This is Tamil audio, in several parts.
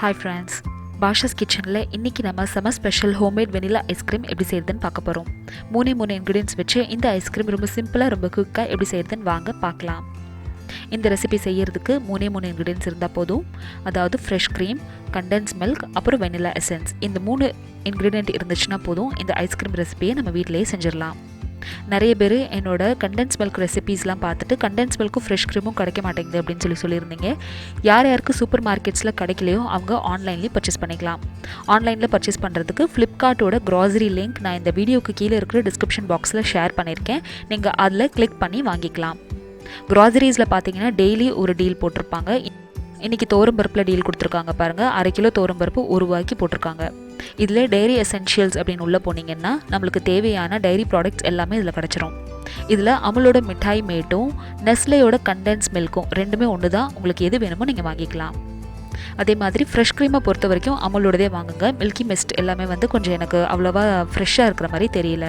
Hi friends, பாஷாஸ் கிச்சனில் இன்றைக்கி நம்ம செம ஸ்பெஷல் ஹோம்மேட் வெனிலா ஐஸ்கிரீம் எப்படி செய்யுதுன்னு பார்க்க போகிறோம். மூணு இன்க்ரீடியன்ஸ் வச்சு இந்த ஐஸ்கிரீம் ரொம்ப சிம்பிளாக ரொம்ப குயிக்காக எப்படி செய்யுதுன்னு வாங்க பார்க்கலாம். இந்த ரெசிபி செய்யறதுக்கு மூணு இன்க்ரீடியன்ஸ் இருந்தால் போதும். அதாவது ஃப்ரெஷ் க்ரீம், கண்டென்ஸ் மில்க், அப்புறம் வெனிலா எசன்ஸ். இந்த மூணு இன்க்ரீடியன்ட் இருந்துச்சுன்னா போதும் இந்த ஐஸ்கிரீம் ரெசிபியை நம்ம வீட்டிலேயே செஞ்சிடலாம். நிறைய பேர் என்னோட கண்டென்ஸ் மில்க் ரெசிபீஸ்லாம் பார்த்துட்டு கண்டென்ஸ் மில்க்கும் ஃப்ரெஷ் க்ரீமும் கிடைக்க மாட்டேங்குது அப்படின்னு சொல்லியிருந்தீங்க. யாருக்கு சூப்பர் மார்க்கெட்ஸில் கிடைக்கலையோ அவங்க ஆன்லைன்லேயும் பர்ச்சேஸ் பண்ணிக்கலாம். ஆன்லைனில் பர்ச்சேஸ் பண்ணுறதுக்கு ஃப்ளிப்கார்ட்டோட க்ராசரி லிங்க் நான் இந்த வீடியோக்கு கீழே இருக்கிற டிஸ்கிரிப்ஷன் பாக்ஸில் ஷேர் பண்ணியிருக்கேன். நீங்கள் அதில் கிளிக் பண்ணி வாங்கிக்கலாம். க்ராசரிஸில் பார்த்தீங்கன்னா டெய்லி ஒரு டீல் போட்டிருப்பாங்க. இன்றைக்கி பருப்பில் டீல் கொடுத்துருக்காங்க பாருங்கள். 1/2 கிலோ பருப்பு ₹1 போட்டிருக்காங்க. இதில் டைரி எசென்ஷியல்ஸ் அப்படின்னு உள்ளே போனீங்கன்னா நம்மளுக்கு தேவையான டைரி ப்ராடக்ட்ஸ் எல்லாமே இதில் கிடச்சிரும். இதில் அமுலோட மிட்டாய் மேட்டும் நெஸ்லேயோட கண்டென்ஸ் மில்க்கும் ரெண்டுமே ஒன்று தான். உங்களுக்கு எது வேணுமோ நீங்கள் வாங்கிக்கலாம். அதே மாதிரி ஃப்ரெஷ் க்ரீமை பொறுத்த வரைக்கும் அமுலோடதே வாங்குங்க. மில்கி மிஸ்ட் எல்லாமே கொஞ்சம் எனக்கு அவ்வளோவா ஃப்ரெஷ்ஷாக இருக்கிற மாதிரி தெரியல.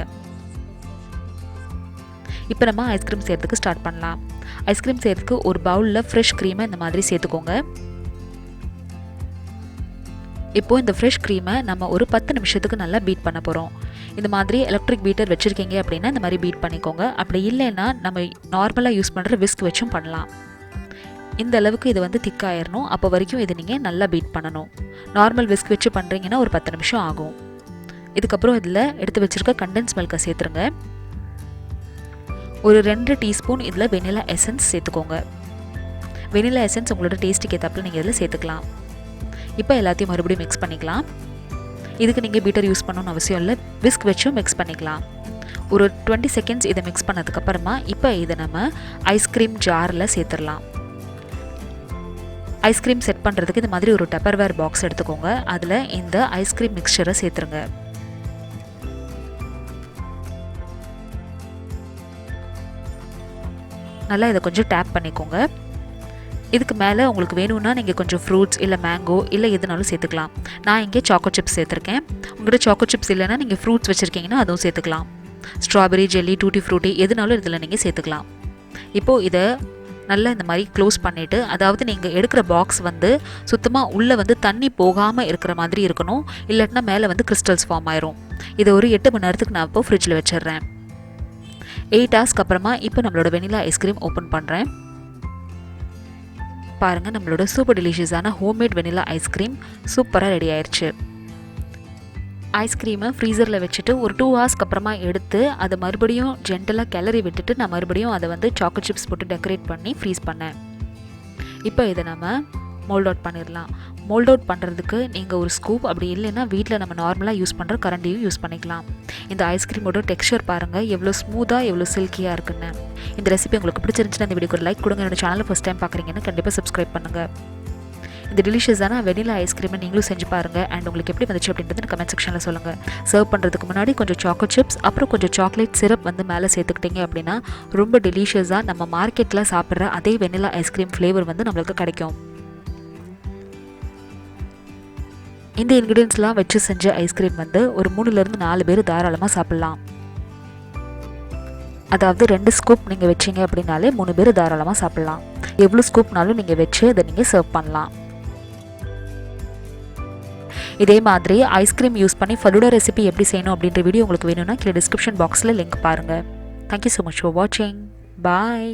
இப்போ நம்ம ஐஸ்கிரீம் செய்கிறதுக்கு ஸ்டார்ட் பண்ணலாம். ஐஸ்கிரீம் செய்கிறதுக்கு ஒரு பவுலில் ஃப்ரெஷ் க்ரீமை இந்த மாதிரி சேர்த்துக்கோங்க. இப்போது இந்த ஃப்ரெஷ் க்ரீமை நம்ம ஒரு 10 நிமிஷத்துக்கு நல்லா பீட் பண்ண போகிறோம். இந்த மாதிரி எலக்ட்ரிக் பீட்டர் வச்சுருக்கீங்க அப்படின்னா இந்த மாதிரி பீட் பண்ணிக்கோங்க. அப்படி இல்லைன்னா நம்ம நார்மலாக யூஸ் பண்ணுற விஸ்க் வச்சும் பண்ணலாம். இந்த அளவுக்கு இது திக்காயிடணும். அப்போ வரைக்கும் இதை நீங்கள் நல்லா பீட் பண்ணணும். நார்மல் விஸ்க் வச்சு பண்ணுறீங்கன்னா ஒரு 10 நிமிஷம் ஆகும். இதுக்கப்புறம் இதில் எடுத்து வச்சுருக்க கண்டென்ஸ் மில்கை சேர்த்துருங்க. ஒரு 2 டீஸ்பூன் இதில் வெனிலா எசன்ஸ் சேர்த்துக்கோங்க. வெனிலா எசன்ஸ் உங்களோட டேஸ்ட்டுக்கு ஏற்றாப்புல நீங்கள் இதில் சேர்த்துக்கலாம். இப்போ எல்லாத்தையும் மறுபடியும் மிக்ஸ் பண்ணிக்கலாம். இதுக்கு நீங்கள் பீட்டர் யூஸ் பண்ணணும்னு அவசியம் இல்லை. விஸ்க் வச்சும் மிக்ஸ் பண்ணிக்கலாம். ஒரு 20 செகண்ட்ஸ் இதை மிக்ஸ் பண்ணதுக்கப்புறமா இப்போ இதை நம்ம ஐஸ்கிரீம் ஜாரில் சேர்த்துடலாம். ஐஸ்கிரீம் செட் பண்ணுறதுக்கு இந்த மாதிரி ஒரு டப்பர்வேர் பாக்ஸ் எடுத்துக்கோங்க. அதில் இந்த ஐஸ்கிரீம் மிக்சரை சேர்த்துருங்க. நல்லா இதை கொஞ்சம் டேப் பண்ணிக்கோங்க. இதுக்கு மேலே உங்களுக்கு வேணும்னா நீங்கள் கொஞ்சம் ஃப்ரூட்ஸ் இல்லை மேங்கோ இல்லை எதுனாலும் சேர்த்துக்கலாம். நான் இங்கே சாக்கோ சிப்ஸ் சேர்த்துருக்கேன். உங்கள்கிட்ட சாக்கோ சிப்ஸ் இல்லைன்னா நீங்கள் ஃப்ரூட்ஸ் வச்சுருக்கீங்கன்னா அதுவும் சேர்த்துக்கலாம். ஸ்ட்ராபெரி, ஜெல்லி, டூட்டி ஃப்ரூட்டி எதுனாலும் இதில் நீங்கள் சேர்த்துக்கலாம். இப்போது இதை நல்லா இந்த மாதிரி க்ளோஸ் பண்ணிவிட்டு, அதாவது நீங்கள் எடுக்கிற பாக்ஸ் சுத்தமாக உள்ளே தண்ணி போகாமல் இருக்கிற மாதிரி இருக்கணும். இல்லாட்டினா மேலே கிறிஸ்டல்ஸ் ஃபார்ம் ஆயிரும். இதை ஒரு 8 மணி நேரத்துக்கு நான் இப்போ ஃப்ரிட்ஜில் வச்சிடுறேன். 8 ஹவர்ஸ்க்கு அப்புறமா இப்போ நம்மளோட வெனிலா ஐஸ்கிரீம் ஓப்பன் பண்ணுறேன். பாருங்கள், நம்மளோட சூப்பர் டெலிஷியஸான ஹோம்மேட் வெனிலா ஐஸ்கிரீம் சூப்பராக ரெடி ஆயிடுச்சு. ஐஸ்கிரீமை ஃப்ரீசரில் வச்சுட்டு ஒரு 2 ஹவர்ஸ்க்கு அப்புறமா எடுத்து அதை மறுபடியும் ஜென்டலாக கிளறி விட்டுட்டு நான் மறுபடியும் அதை சாக்கோ சிப்ஸ் போட்டு டெக்கரேட் பண்ணி ஃப்ரீஸ் பண்ணேன். இப்போ இதை நம்ம மோல்ட் அவுட் பண்ணிடலாம். மோல்ட் அவுட் பண்ணுறதுக்கு நீங்கள் ஒரு ஸ்கூப், அப்படி இல்லைன்னா வீட்டில் நம்ம நார்மலாக யூஸ் பண்ணுற கரண்டியும் யூஸ் பண்ணிக்கலாம். இந்த ஐஸ்கிரீமோட டெக்ஸ்சர் பாருங்கள் எவ்வளோ ஸ்மூத்தாக எவ்வளோ சில்கியாக இருக்குன்னு. இந்த ரெசிபி உங்களுக்கு பிடிச்சிருந்துச்சுன்னா இந்த வீடியோக்கு ஒரு லைக் கொடுங்க. என்னோட சேனலை ஃபஸ்ட் டைம் பார்க்குறீங்கன்னா கண்டிப்பாக சப்ஸ்கிரைப் பண்ணுங்கள். இந்த டெலிஷியஸான வெனிலா ஐஸ்கிரீமை நீங்களும் செஞ்சு பாருங்கள். அண்ட் உங்களுக்கு எப்படி வந்துச்சு அப்படின்றது கமெண்ட் செக்ஷனில் சொல்லுங்கள். சர்வ் பண்ணுறதுக்கு முன்னாடி கொஞ்சம் சாக்கோ சிப்ஸ் அப்புறம் கொஞ்சம் சாக்லேட் சிரப் மேலே சேர்த்துக்கிட்டீங்க அப்படின்னா ரொம்ப டெலிஷியஸாக நம்ம மார்க்கெட்டில் சாப்பிட்ற அதே வெனிலா ஐஸ்கிரீம் ஃப்ளேவர் நம்மளுக்கு கிடைக்கும். இந்த இன்க்ரீடியன்ஸ்லாம் வச்சு செஞ்ச ஐஸ்கிரீம் ஒரு 3லேருந்து 4 பேர் தாராளமாக சாப்பிட்லாம். அதாவது 2 ஸ்கூப் நீங்கள் வச்சிங்க அப்படின்னாலே 3 பேர் தாராளமாக சாப்பிட்லாம். எவ்வளோ ஸ்கூப்னாலும் நீங்கள் வச்சு அதை நீங்கள் சர்வ் பண்ணலாம். இதே மாதிரி ஐஸ்கிரீம் யூஸ் பண்ணி ஃபலூடா ரெசிபி எப்படி செய்யணும் அப்படின்ற வீடியோ உங்களுக்கு வேணும்னா கீழே டிஸ்கிரிப்ஷன் பாக்ஸில் லிங்க் பாருங்கள். தேங்க்யூ ஸோ மச் ஃபார் வாட்சிங். பாய்.